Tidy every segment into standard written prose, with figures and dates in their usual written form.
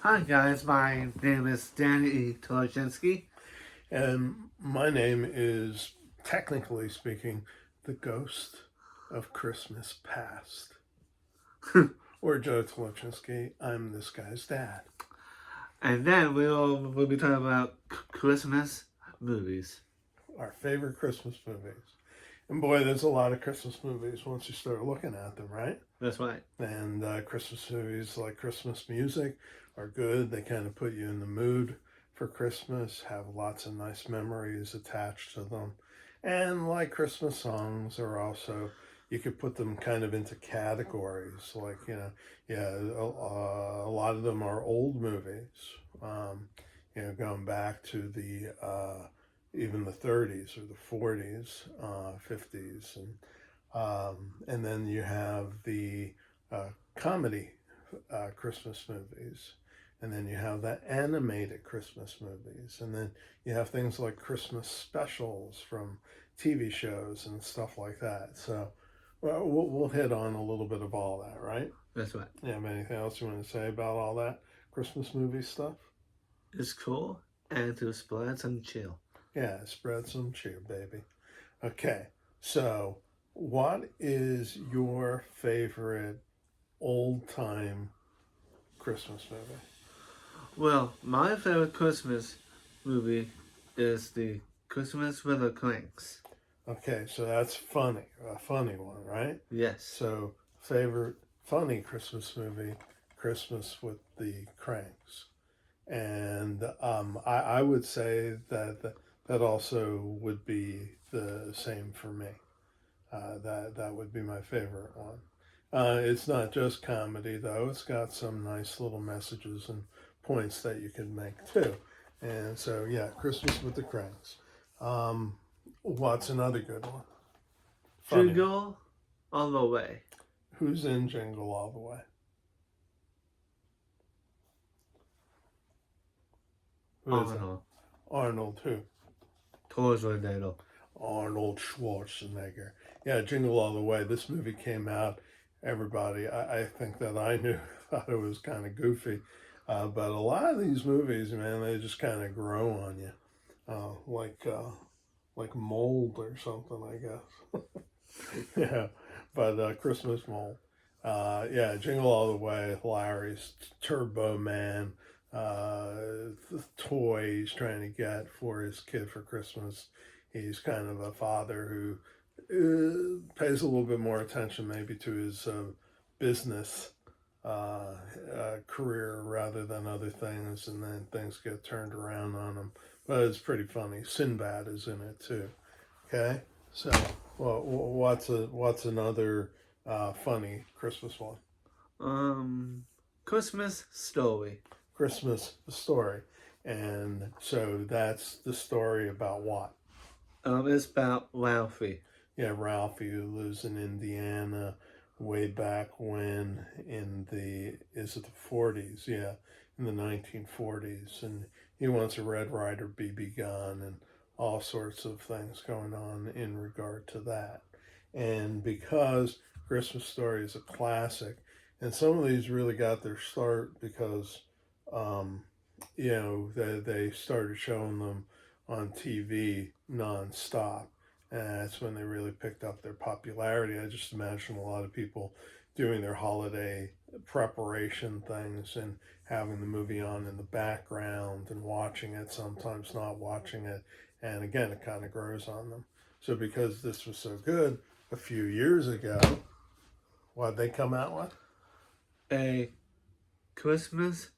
Hi guys, my name is Danny Tolochinsky. And my name is, technically speaking, the ghost of Christmas past. Or Joe Tolochinsky. I'm this guy's dad. And then we'll be talking about Christmas movies. Our favorite Christmas movies. And boy, there's a lot of Christmas movies once you start looking at them, right? That's right. And Christmas movies like Christmas music are good. They kind of put you in the mood for Christmas, have lots of nice memories attached to them. And like Christmas songs are also, you could put them kind of into categories. Like, a lot of them are old movies, going back to the even the 30s or the 40s, 50s, and then you have the comedy Christmas movies, and then you have the animated Christmas movies, and then you have things like Christmas specials from TV shows and stuff like that. So we'll hit on a little bit of all that, right? That's right. You have anything else you want to say about all that Christmas movie stuff? It's cool and to spread some chill. Yeah, spread some cheer, baby. Okay, so what is your favorite old time Christmas movie? Well, my favorite Christmas movie is the Christmas with the Cranks. Okay, so that's funny, a funny one, right? Yes. So, favorite funny Christmas movie, Christmas with the Cranks. And I would say that also would be the same for me. That would be my favorite one. It's not just comedy though. It's got some nice little messages and points that you can make too. And so yeah, Christmas with the Cranks. What's another good one? Funny. Jingle All the Way. Who's in Jingle All the Way? Who is Arnold. that? Arnold who? Schwarzenegger. Arnold Schwarzenegger. Yeah, Jingle All the Way. This movie came out. Everybody, I think that I knew, thought it was kind of goofy. But a lot of these movies, man, they just kind of grow on you. Like mold or something, I guess. Yeah, but Christmas mold. Yeah, Jingle All the Way, Larry's Turbo Man, the toy he's trying to get for his kid for Christmas. He's kind of a father who pays a little bit more attention maybe to his business career rather than other things, and then things get turned around on him. But it's pretty funny. Sinbad is in it too. Okay, so what's another funny Christmas one? Christmas Story. Christmas Story, and so that's the story about what? It's about Ralphie. Yeah, Ralphie, who lives in Indiana way back when is it the 40s? Yeah, in the 1940s. And he wants a Red Ryder BB gun and all sorts of things going on in regard to that. And because Christmas Story is a classic, and some of these really got their start because, they started showing them on TV nonstop. And that's when they really picked up their popularity. I just imagine a lot of people doing their holiday preparation things and having the movie on in the background and watching it, sometimes not watching it. And again, it kind of grows on them. So because this was so good, a few years ago, what they come out with? A Christmas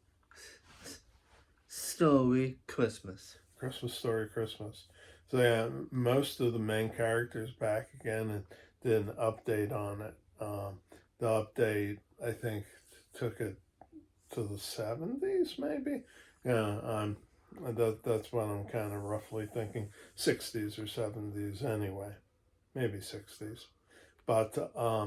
Story Christmas. Christmas Story Christmas. So yeah, most of the main characters back again and did an update on it. The update, I think, took it to the 70s, maybe. Yeah, that's what I'm kind of roughly thinking. 60s or 70s anyway, maybe 60s. But I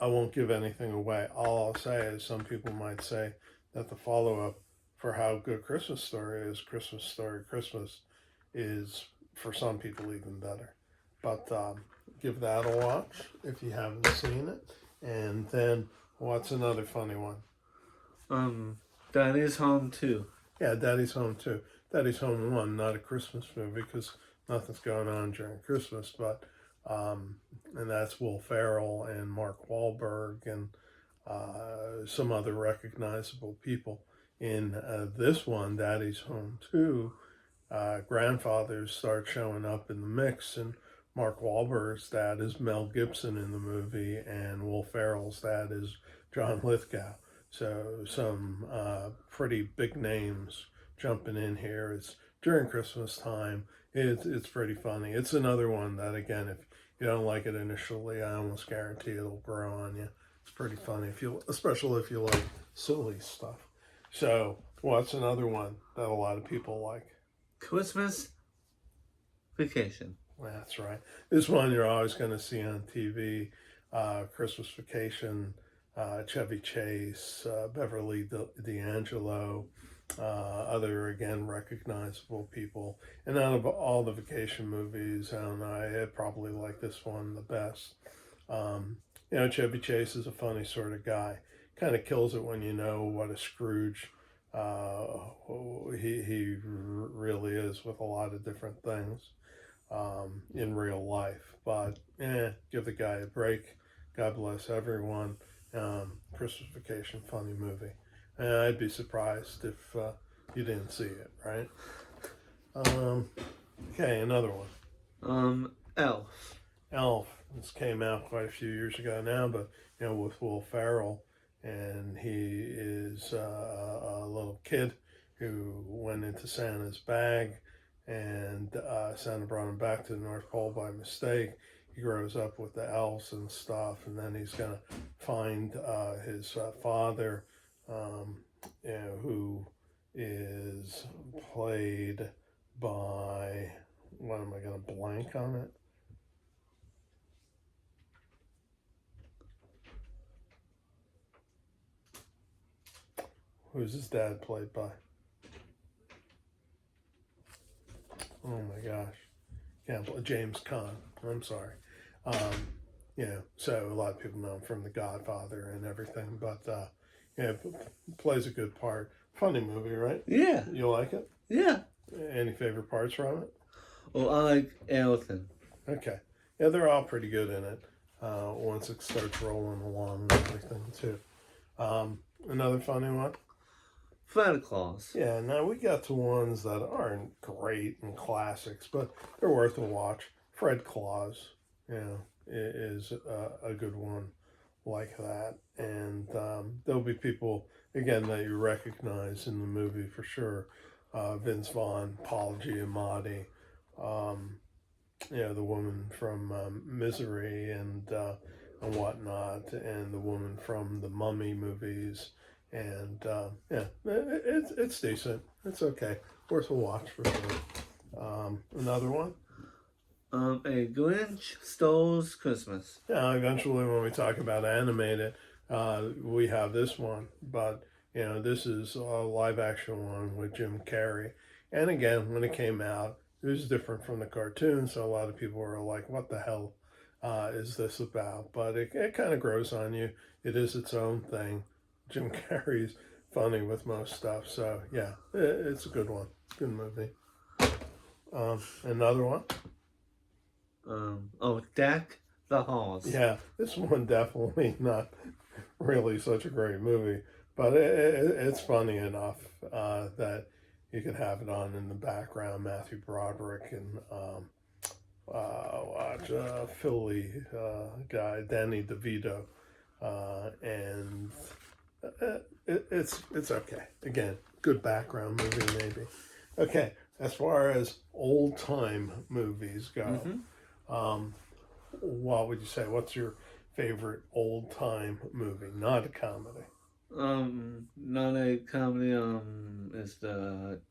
won't give anything away. All I'll say is some people might say that the follow-up for how good Christmas Story is, Christmas Story Christmas, is for some people even better. But give that a watch if you haven't seen it. And then what's another funny one? Daddy's Home 2. Yeah, Daddy's Home 2. Daddy's Home 1, not a Christmas movie because nothing's going on during Christmas, but and that's Will Ferrell and Mark Wahlberg and some other recognizable people. In this one, Daddy's Home 2, grandfathers start showing up in the mix, and Mark Wahlberg's dad is Mel Gibson in the movie, and Will Ferrell's dad is John Lithgow. So some pretty big names jumping in here. It's during Christmas time. It's pretty funny. It's another one that, again, if you don't like it initially, I almost guarantee it'll grow on you. It's pretty funny especially if you like silly stuff. So what's another one that a lot of people like? Christmas Vacation. That's right. This one you're always going to see on TV. Christmas Vacation, Chevy Chase, Beverly D'Angelo, other, again, recognizable people. And out of all the vacation movies, I don't know, I probably like this one the best. Chevy Chase is a funny sort of guy. Kind of kills it when you know what a Scrooge he really is with a lot of different things in real life. But give the guy a break. God bless everyone. Christmas Vacation, funny movie. I'd be surprised if you didn't see it, right? Okay, another one. Elf. Elf. This came out quite a few years ago now, but with Will Ferrell, and he is a little kid who went into Santa's bag, and Santa brought him back to the North Pole by mistake. He grows up with the elves and stuff, and then he's gonna find his father, who is played by, what am I gonna blank on it? Who's his dad played by? Oh my gosh. James Caan. I'm sorry. So a lot of people know him from The Godfather and everything, but plays a good part. Funny movie, right? Yeah. You like it? Yeah. Any favorite parts from it? Well, I like Elton. Okay. Yeah, they're all pretty good in it. Once it starts rolling along and everything too. Another funny one. Santa Claus. Yeah, now we got to ones that aren't great and classics, but they're worth a watch. Fred Claus, is a good one like that. And there'll be people, again, that you recognize in the movie for sure. Vince Vaughn, Paul Giamatti, the woman from Misery and whatnot, and the woman from the Mummy movies. And it's decent. It's okay. Worth a watch for sure. Another one. A Grinch Stole Christmas. Yeah, eventually when we talk about animated, we have this one. But this is a live action one with Jim Carrey. And again, when it came out, it was different from the cartoon. So a lot of people were like, "What the hell is this about?" But it kind of grows on you. It is its own thing. Jim Carrey's funny with most stuff, so yeah, it's a good one. Good movie. Another one. Deck the Halls. Yeah, this one definitely not really such a great movie, but it's funny enough that you could have it on in the background. Matthew Broderick and Philly guy Danny DeVito, and it's okay. Again, good background movie maybe. Okay, as far as old time movies go, what would you say? What's your favorite old time movie? Not a comedy. Not a comedy. Is the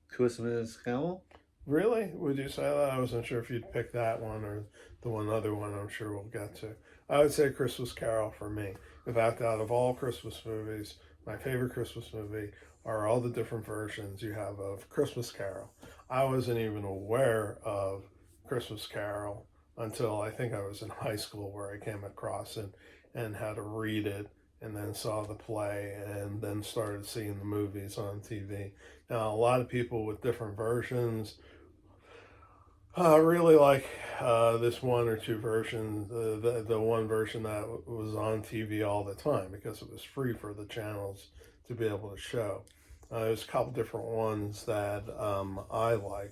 Christmas Carol. Really? Would you say that? I wasn't sure if you'd pick that one or the other one. I'm sure we'll get to. I would say Christmas Carol for me. In fact, out of all Christmas movies, my favorite Christmas movie are all the different versions you have of Christmas Carol. I wasn't even aware of Christmas Carol until I think I was in high school, where I came across it and had to read it and then saw the play, and then started seeing the movies on TV. Now, a lot of people with different versions really like this one or two versions. The one version that was on TV all the time because it was free for the channels to be able to show. There's a couple different ones that I like.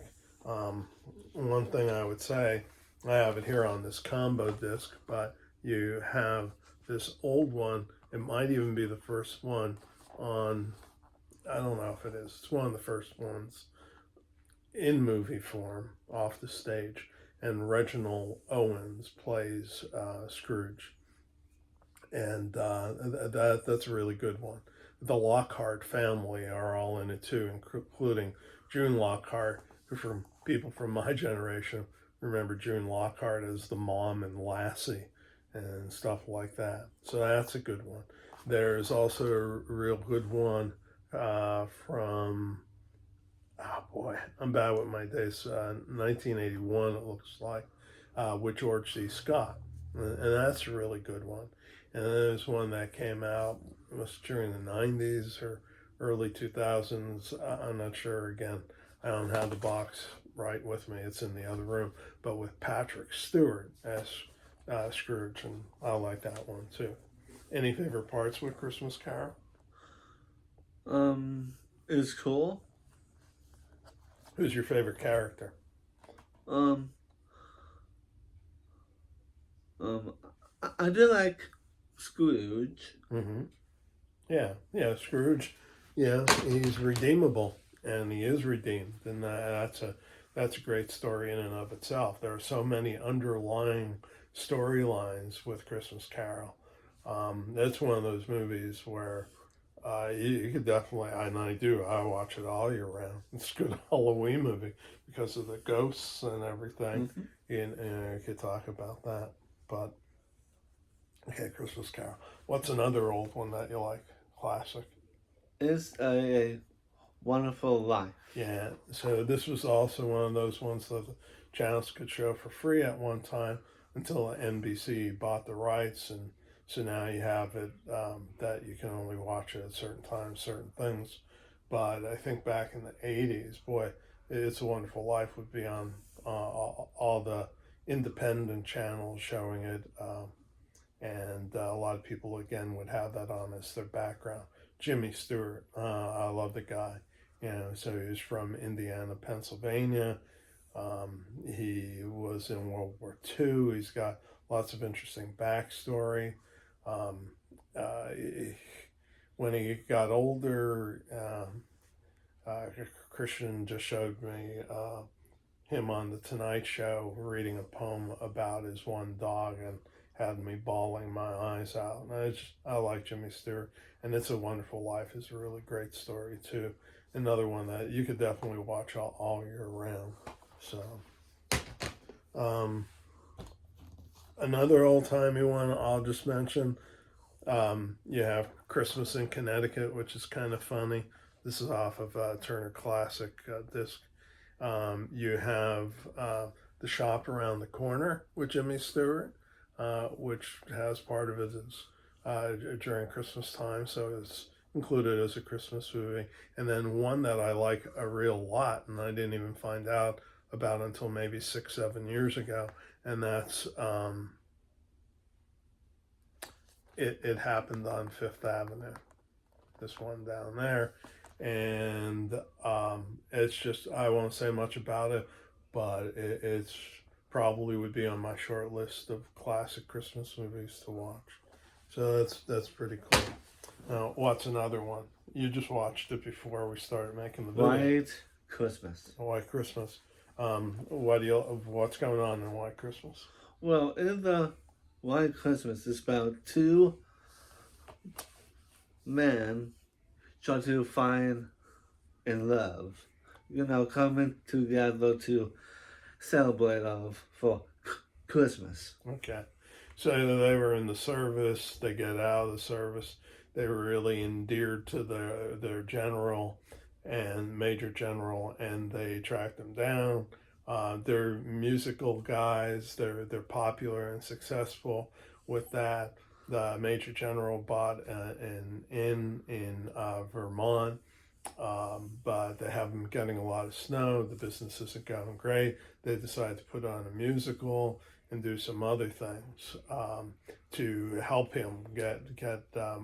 One thing I would say, I have it here on this combo disc, but you have this old one. It might even be the first one on, I don't know if it is. It's one of the first ones in movie form off the stage, and Reginald Owens plays Scrooge, and that's a really good one. The Lockhart family are all in it too, including June Lockhart, who from people from my generation remember June Lockhart as the mom in Lassie and stuff like that. So that's a good one. There's also a real good one from, oh boy, I'm bad with my days. 1981, it looks like, with George C. Scott, and that's a really good one. And then there's one that came out, it was during the 90s or early 2000s. I'm not sure. Again, I don't have the box right with me. It's in the other room, but with Patrick Stewart as Scrooge, and I like that one too. Any favorite parts with Christmas Carol? It's cool. Who's your favorite character? Um, I do like Scrooge. Mm-hmm. Yeah, Scrooge. Yeah, he's redeemable, and he is redeemed, and that's a great story in and of itself. There are so many underlying storylines with Christmas Carol. That's one of those movies where you could definitely, and I watch it all year round. It's a good Halloween movie because of the ghosts and everything. Mm-hmm. And you could talk about that. But, okay, Christmas Carol. What's another old one that you like? Classic. It's a Wonderful Life. Yeah, so this was also one of those ones that the channels could show for free at one time until NBC bought the rights, and so now you have it that you can only watch it at certain times, certain things. But I think back in the 80s, boy, It's a Wonderful Life would be on all the independent channels showing it, and a lot of people, again, would have that on as their background. Jimmy Stewart, I love the guy. So he was from Indiana, Pennsylvania. He was in World War II. He's got lots of interesting backstory. Um, uh, when he got older, Christian just showed me him on the Tonight Show reading a poem about his one dog, and had me bawling my eyes out. And I like Jimmy Stewart, and It's a Wonderful Life is a really great story too. Another one that you could definitely watch all year round. So, another old-timey one I'll just mention, you have Christmas in Connecticut, which is kind of funny. This is off of Turner Classic disc. You have The Shop Around the Corner with Jimmy Stewart, which has part of it is during Christmas time, so it's included as a Christmas movie. And then one that I like a real lot, and I didn't even find out about until maybe 6-7 years ago, and that's It Happened on Fifth Avenue. This one down there, and it's just, I won't say much about it, but it's probably would be on my short list of classic Christmas movies to watch. So that's pretty cool. Now, what's another one? You just watched it before we started making the video. White Christmas. White Christmas. What's going on in White Christmas? Well, in the White Christmas, it's about two men trying to find in love, coming together to celebrate for Christmas. Okay. So they were in the service, they get out of the service, they were really endeared to their general and major general, and they track them down. They're musical guys, they're popular and successful with that. the Major General bought an inn in Vermont, but they haven't been getting a lot of snow. The business isn't going great. They decided to put on a musical and do some other things to help him get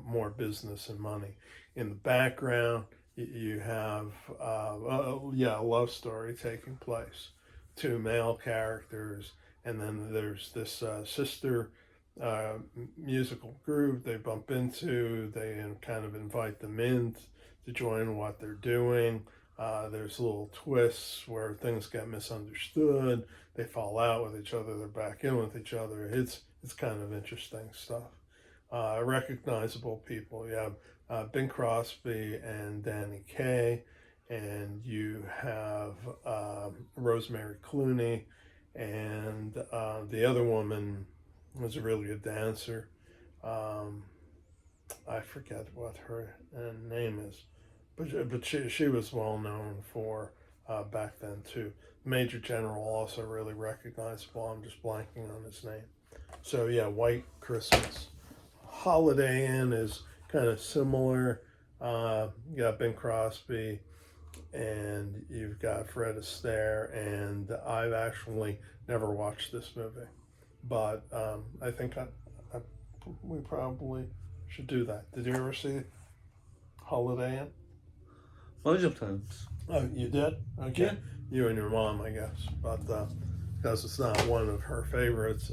more business and money. In the background, you have a love story taking place. Two male characters, and then there's this sister musical group they bump into. They kind of invite them in to join what they're doing. There's little twists where things get misunderstood. They fall out with each other. They're back in with each other. It's kind of interesting stuff. Recognizable people. You have Bing Crosby and Danny Kaye, and you have Rosemary Clooney, and the other woman was a really good dancer. I forget what her name is, but she was well known for back then too. Major General also really recognizable. I'm just blanking on his name. So yeah, White Christmas. Holiday Inn is kind of similar. You got Bing Crosby, and you've got Fred Astaire, and I've actually never watched this movie, but I think we probably should do that. Did you ever see Holiday Inn? Bunch of times. Oh, you did? Okay. Yeah. You and your mom, I guess, but because it's not one of her favorites,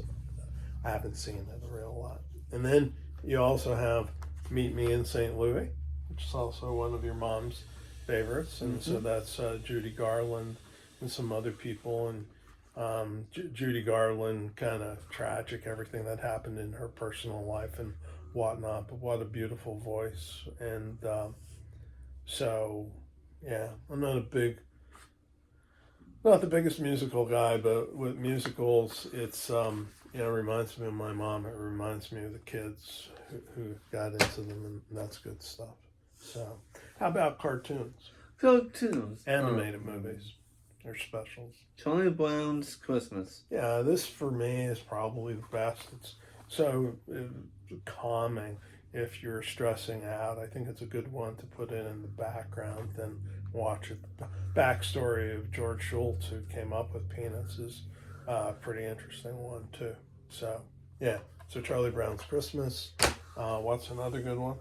I haven't seen it a real lot. And then you also have Meet Me in St. Louis, which is also one of your mom's favorites, and so that's Judy Garland and some other people, and Judy Garland, kind of tragic, everything that happened in her personal life and whatnot, but what a beautiful voice. And so yeah, I'm not the biggest musical guy, but with musicals, it's it reminds me of my mom. It reminds me of the kids who got into them, and that's good stuff. So, how about cartoons? Cartoons. Animated movies or specials? Charlie Brown's Christmas. Yeah, this for me is probably the best. It's so calming if you're stressing out. I think it's a good one to put in the background and watch it. The backstory of George Schultz, who came up with Peanuts, is a pretty interesting one too. So yeah, so Charlie Brown's Christmas. What's another good one?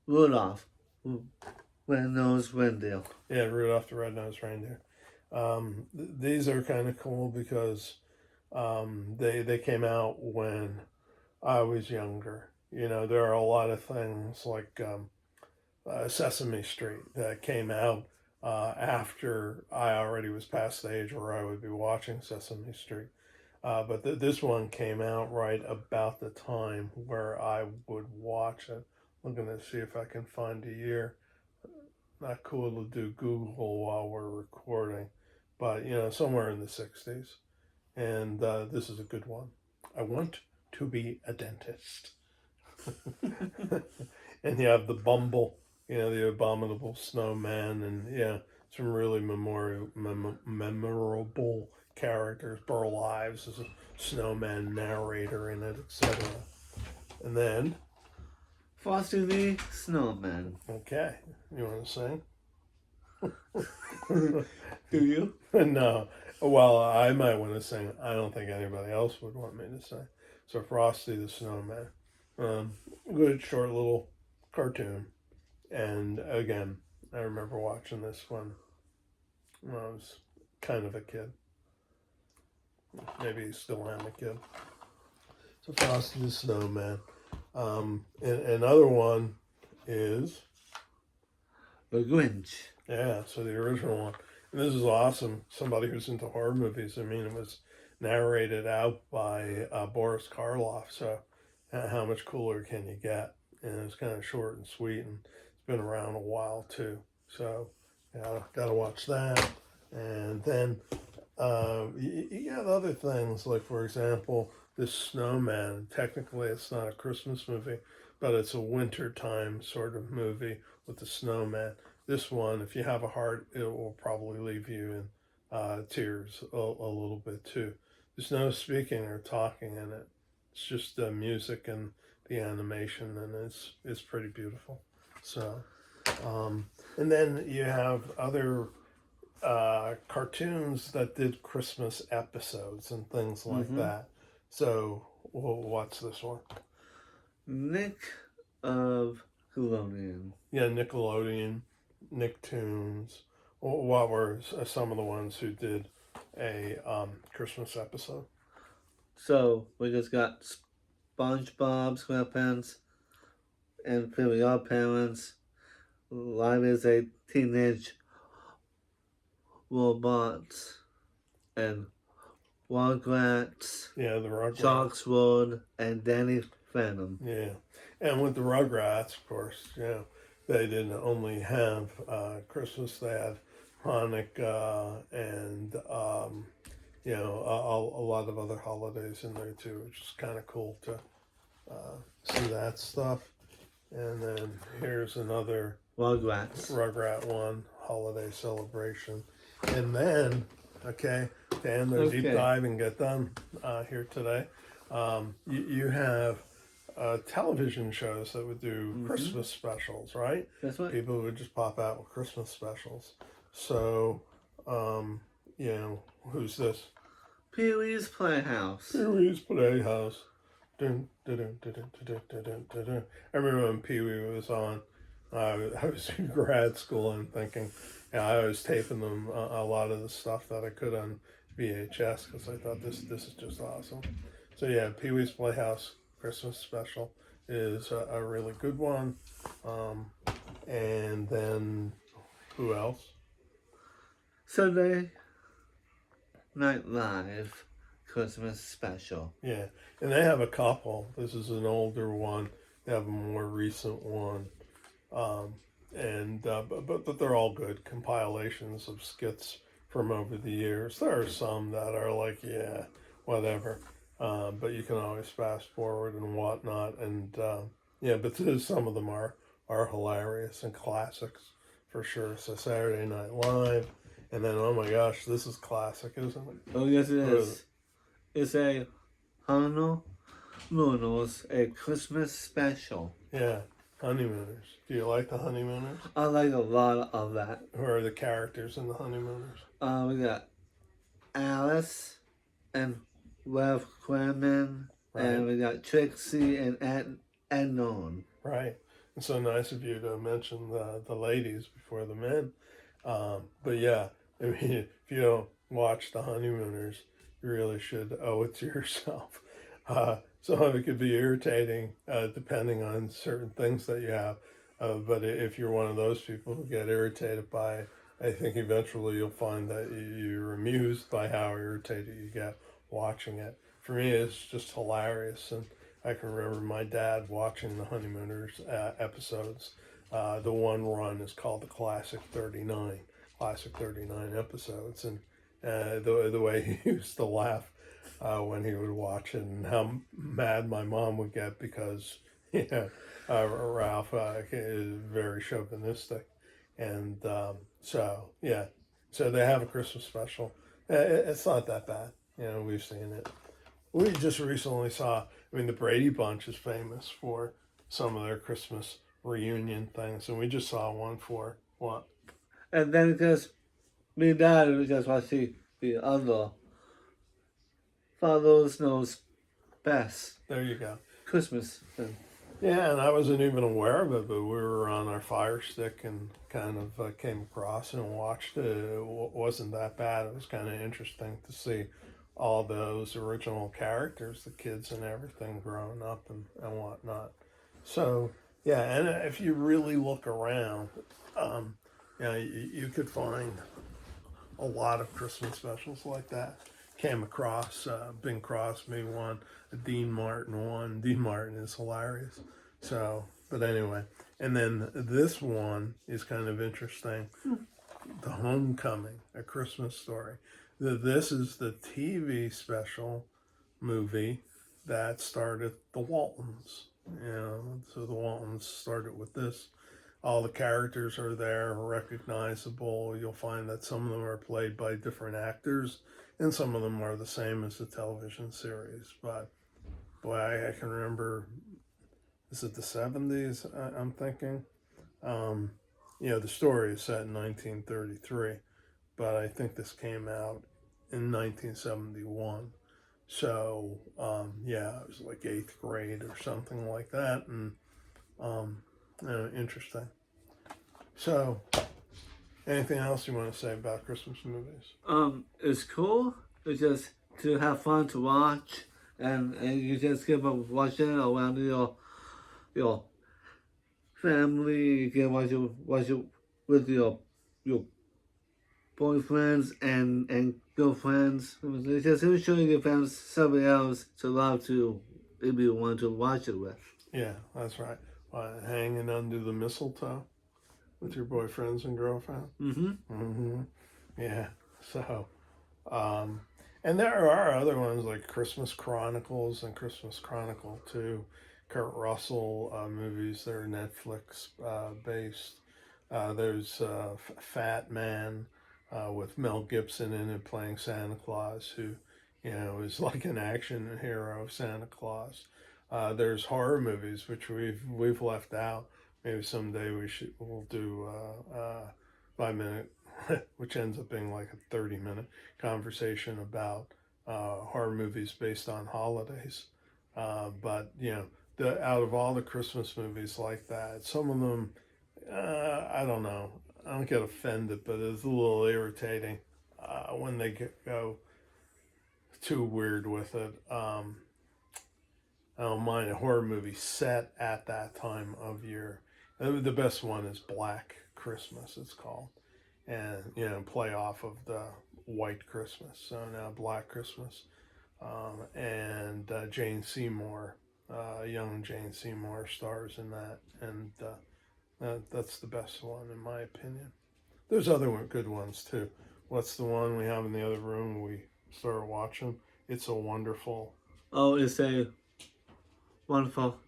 Rudolph. Red-Nosed Reindeer. Yeah, Rudolph the Red-Nosed Reindeer. These are kind of cool because they came out when I was younger. You know, there are a lot of things like Sesame Street that came out after I already was past the age where I would be watching Sesame Street. But this one came out right about the time where I would watch it. I'm going to see if I can find a year. Not cool to do Google while we're recording, but somewhere in the 60s. And this is a good one. I want to be a dentist. And you have the Bumble, the abominable snowman, and some really memorable characters. Burl Ives is a snowman narrator in it, etc. And then Frosty the Snowman. Okay, you want to sing? Do you? No. Well, I might want to sing. I don't think anybody else would want me to sing. So Frosty the Snowman. Good short little cartoon. And again, I remember watching this one when I was kind of a kid. Maybe still am a kid. So Frosty the Snowman. And another one is The Grinch. Yeah, so the original one. And this is awesome. Somebody who's into horror movies. I mean, it was narrated out by Boris Karloff. So how much cooler can you get? And it's kind of short and sweet, and it's been around a while too. So got to watch that. And then you got other things, like, for example, this Snowman. Technically, it's not a Christmas movie, but it's a wintertime sort of movie with the snowman. this one, if you have a heart, it will probably leave you in tears a little bit too. There's no speaking or talking in it. It's just the music and the animation, and it's pretty beautiful. So, and then you have other cartoons that did Christmas episodes and things like Mm-hmm. that. So, what's this one? Nick of Nickelodeon. Yeah, Nickelodeon, Nicktoons. What were some of the ones who did a Christmas episode? So we just got SpongeBob SquarePants and Fairly Odd Parents. Live is a Teenage Robots and Rugrats, Yeah, the Rugrats. Sharks Road, and Danny Phantom. Yeah, and with the Rugrats, of course, they didn't only have Christmas; they had Hanukkah and a lot of other holidays in there too, which is kind of cool to see that stuff. And then here's another Rugrat one holiday celebration, and then to end our deep dive and get done here today, you have television shows that would do Christmas specials, right? That's right. People would just pop out with Christmas specials. So, who's this? Pee-wee's Playhouse. Pee-wee's Playhouse. Dun, dun, dun, dun, dun, dun, dun, dun, dun, dun. I remember when Pee-wee was on. I was in grad school and thinking, I was taping them a lot of the stuff that I could on VHS because I thought this is just awesome. So yeah, Pee-wee's Playhouse Christmas special is a really good one. And then who else? Sunday Night Live Christmas special. Yeah, and they have a couple. This is an older one. They have a more recent one. But they're all good compilations of skits from over the years. There are some that are like, yeah, whatever. But you can always fast forward and whatnot. And but some of them are hilarious and classics for sure. So Saturday Night Live, and then oh my gosh, this is classic, isn't it? Oh yes, it is. It's a Honeymooners, a Christmas special. Yeah. Honeymooners. Do you like the Honeymooners? I like a lot of that. Who are the characters in the Honeymooners? We got Alice and Rev Crammon, Right. and we got Trixie and Ednon. Right. It's so nice of you to mention the ladies before the men. But yeah, I mean, if you don't watch the Honeymooners, you really should owe it to yourself. Some of it could be irritating depending on certain things that you have. But if you're one of those people who get irritated by it, I think eventually you'll find that you're amused by how irritated you get watching it. For me, it's just hilarious. And I can remember my dad watching the Honeymooners episodes. The one run is called the Classic 39 episodes. And the way he used to laugh when he would watch it, and how mad my mom would get because Ralph is very chauvinistic, and so they have a Christmas special. It's not that bad, we've seen it. We just recently saw. I mean, the Brady Bunch is famous for some of their Christmas reunion things, and we just saw one for what? And then because me and Dad just want to see the other Father Knows Best. There you go. Christmas thing. Yeah, and I wasn't even aware of it, but we were on our Fire Stick and kind of came across and watched it. It wasn't that bad. It was kind of interesting to see all those original characters, the kids and everything growing up and whatnot. So, yeah, and if you really look around, you could find a lot of Christmas specials like that. Came across Bing Crosby one, Dean Martin one. Dean Martin is hilarious. So, but anyway, and then this one is kind of interesting. The Homecoming, A Christmas Story. This is the TV special movie that started the Waltons. So the Waltons started with this. all the characters are there, recognizable. You'll find that some of them are played by different actors, and some of them are the same as the television series. But boy, I can remember, is it the 70s? I'm thinking. The story is set in 1933, but I think this came out in 1971. So, it was like 8th grade or something like that, and interesting. So, anything else you want to say about Christmas movies? It's cool. It's just to have fun to watch, and you just keep on watching it around your family. You can watch it with your boyfriends and girlfriends. It's just showing your friends somebody else to love to if you want to watch it with. Yeah, that's right. Hanging under the mistletoe with your boyfriends and girlfriend. Yeah. So, and there are other ones like Christmas Chronicles and Christmas Chronicle 2, Kurt Russell movies that are Netflix based. There's Fat Man with Mel Gibson in it playing Santa Claus, who is like an action hero of Santa Claus. There's horror movies which we've left out. Maybe someday we'll do 5-minute, which ends up being like a 30-minute conversation about horror movies based on holidays. But out of all the Christmas movies like that, some of them, I don't know. I don't get offended, but it's a little irritating when they go too weird with it. I don't mind a horror movie set at that time of year. The best one is Black Christmas, it's called. And, play off of the White Christmas. So now Black Christmas. And Jane Seymour, young Jane Seymour stars in that. And that's the best one, in my opinion. There's other good ones, too. What's the one we have in the other room we started watching? It's a Wonderful... Oh, it's a wonderful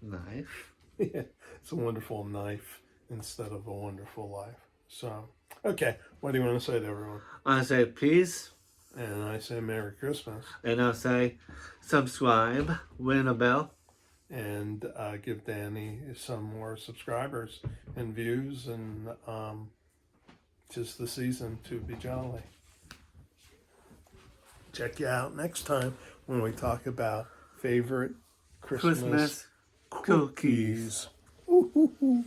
knife. Yeah, it's a wonderful knife instead of a wonderful life. So, okay, what do you want to say to everyone? I say peace. And I say Merry Christmas. And I say subscribe, ring a bell. And give Danny some more subscribers and views, and just the season to be jolly. Check you out next time when we talk about favorite Christmas Cookies. Ooh, ooh, ooh.